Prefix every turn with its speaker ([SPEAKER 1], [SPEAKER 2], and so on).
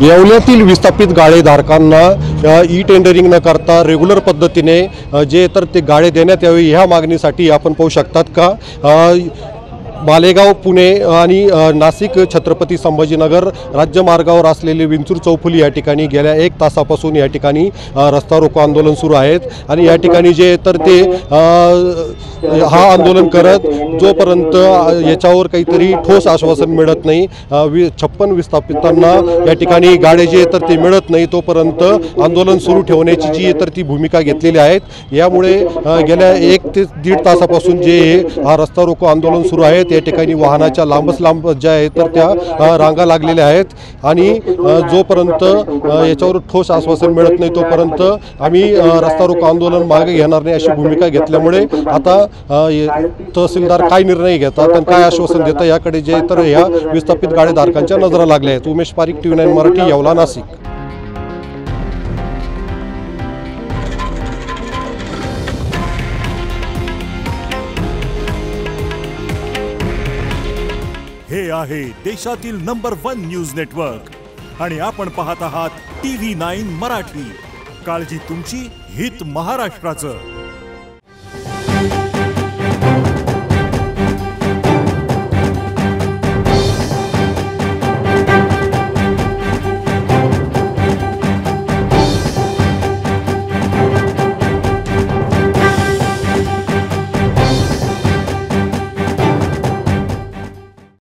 [SPEAKER 1] येवल्यातील विस्थापित गाळेधारकांना e tendering न करता रेग्युलर पद्धतीने जे तर ते गाळे देण्यात यावे ह्या मागणीसाठी आपण पाहू शकतात का मालेगाव पुणे आणि नाशिक छत्रपती संभाजीनगर राज्यमार्गावर असलेले विंचूर चौफुली या ठिकाणी गेल्या 1 तासापासून या ठिकाणी रस्ता रोको आंदोलन सुरू आहेत आणि या ठिकाणी जे तर ते हा आंदोलन करत जोपर्यंत याच्यावर काहीतरी ठोस आश्वासन मिळत नाही 56 विस्थापितांना या ठिकाणी गाडे जे तर ते मिळत नाही तोपर्यंत आंदोलन सुरू ठेवण्याची जी तर ती भूमिका घेतलेली आहेत। यामुळे गेल्या 1 ते 1.5 तासापासून जे हा रस्ता रोको आंदोलन सुरू आहे या ठिकाणी वाहनाच्या लांबच लांब ज्या आहेत तर त्या रांगा लागलेल्या आहेत आणि जोपर्यंत याच्यावर ठोस आश्वासन मिळत नाही तोपर्यंत आम्ही रस्ता रोको आंदोलन मागे घेणार नाही अशी भूमिका घेतल्यामुळे आता तहसीलदार काय निर्णय घेतात आणि काय आश्वासन देतात याकडे जे तर ह्या विस्थापित गाडेधारकांच्या नजरा लागल्या आहेत। उमेश पारिक, TV9 मराठी, येवला, नाशिक।
[SPEAKER 2] हे आहे देशातील नंबर 1 न्यूज नेटवर्क आणि आपण पाहत आहात TV9 मराठी। काळजी तुमची, हित महाराष्ट्राचं।